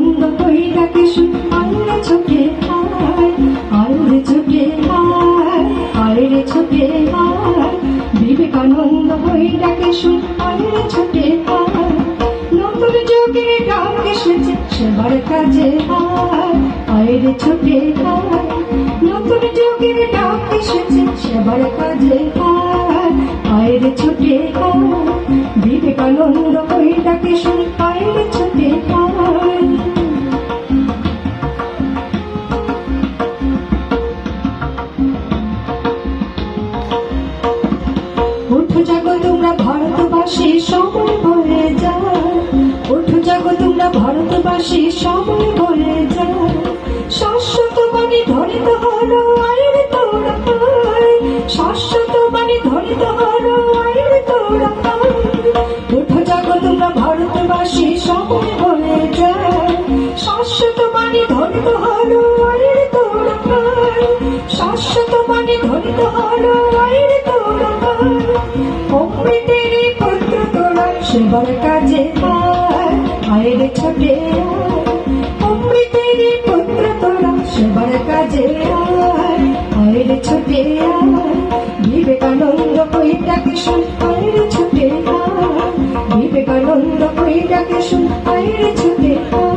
বিবেকানন্দ কই ডাকে শুন, আয়রে ছোটে আয়, আয়রে ছোটে আয়, আয়রে ছোটে আয়। বিবেকানন্দ কই ডাকে শুন, আয়রে ছোটে আয়। নতুন যুগের ডাক এসেছে সেবার কাজে আয়, আয়রে ছোটে আয়। নতুন যুগের ডাক এসেছে সেবার কাজে আয়, আয়রে ছোটে আয়। বিবেকানন্দ কই ডাকে শুন, আয়রে ছোটে আয়। ওঠো জাগো তোমরা ভারতবাসী, সময় বলে যায়। ওঠো জাগো তোমরা ভারতবাসী, সময় বলে যায়। শাশ্বত বাণী ধ্বনিত হলো, আয়রে তোরা আয়। শাশ্বত বাণী ধ্বনিত হলো, আয়রে তোরা আয়। ওঠো জাগো তোমরা ভারতবাসী, সময় বলে যায়। শাশ্বত বাণী ধ্বনিত হলো, আয়রে তোরা আয়। শাশ্বত বাণী ধ্বনিত হলো, আয়রে তোরা আয়। অমৃতের পুত্র তোরা সেবার কাজে আয়, আয়রে ছোটে আয়। অমৃতের পুত্র তোরা সেবার কাজে আয়, আয়রে ছোটে আয়। বিবেকানন্দ কই ডাকে শুন, আয়রে ছোটে আয়। বিবেকানন্দ কই ডাকে শুন, আয়রে ছোটে আয়।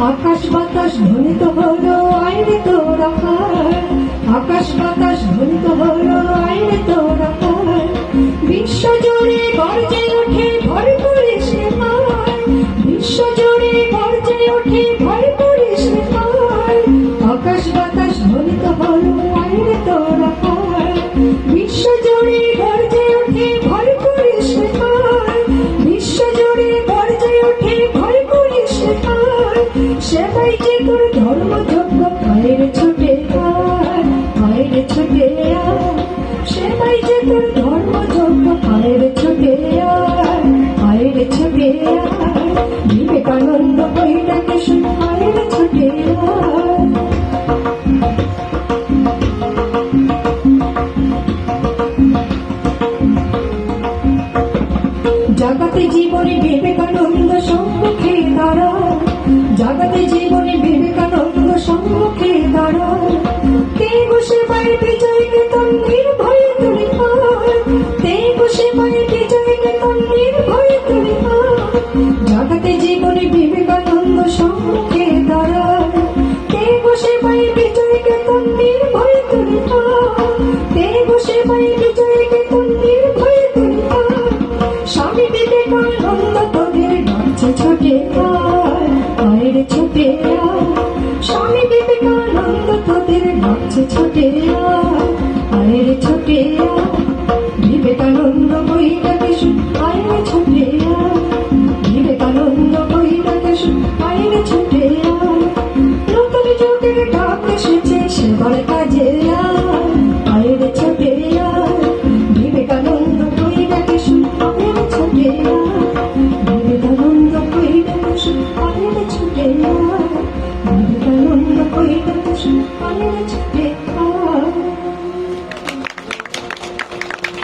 আকাশ বাতাস ধ্বনিত হলো, আয়রে তোরা আয়। আকাশ বাতাস ধ্বনিত হলো, আয়রে তোরা আয়। বিশ্ব জুড়ে গর্জে ওঠে ভয় করিস রে আয়। বিশ্ব জুড়ে গর্জে ওঠে ভয় করিস রে আয়। আকাশ বাতাস ধ্বনিত হলো, আয়রে তোরা আয়। বিশ্ব জুড়ে গর্জে ওঠে ভয় করিস রে আয়। বিশ্ব জুড়ে গর্জে ওঠে ভয় করিস রে আয়। সেবাই যে তোর ধর্ম যজ্ঞ, আয়রে ছোটে আয়, আয়রে ছোটে আয়। সেবাই যে তোর ধর্ম যজ্ঞ, আয়রে ছোটে আয়, আয়রে ছোটে আয়। বিবেকানন্দ কই ডাকে শুন, আয়রে ছোটে আয়। জাগাতে জীবনে বিবেকানন্দ সম্মুখে দাঁড়ায়। জাগাতে জীবনে বিবেকানন্দ সম্মুখে দাঁড়ায়। তে বসে পায় বিজয়কে তোর নির্ভয়ে তুলে আয়। তে বসে পায় বিজয়কে তোর নির্ভয়ে তুলে আয়। জাগাতে জীবনে বিবেকানন্দ সম্মুখে দাঁড়ায়। তে বসে পায় বিজয়কে তোর নির্ভয়ে তুলে আয়। তে বসে পায় বিজয়কে তোর নির্ভয়ে তুলে আয়। স্বামী বিবেকানন্দ তোদের ডাকছে ছোটে আয়, আয়রে ছোটে আয়। স্বামী বিবেকানন্দ তোদের ডাকছে ছোটে আয়, আয়রে ছোটে আয়। বিবেকানন্দ কই ডাকে শুন, আয়রে ছোটে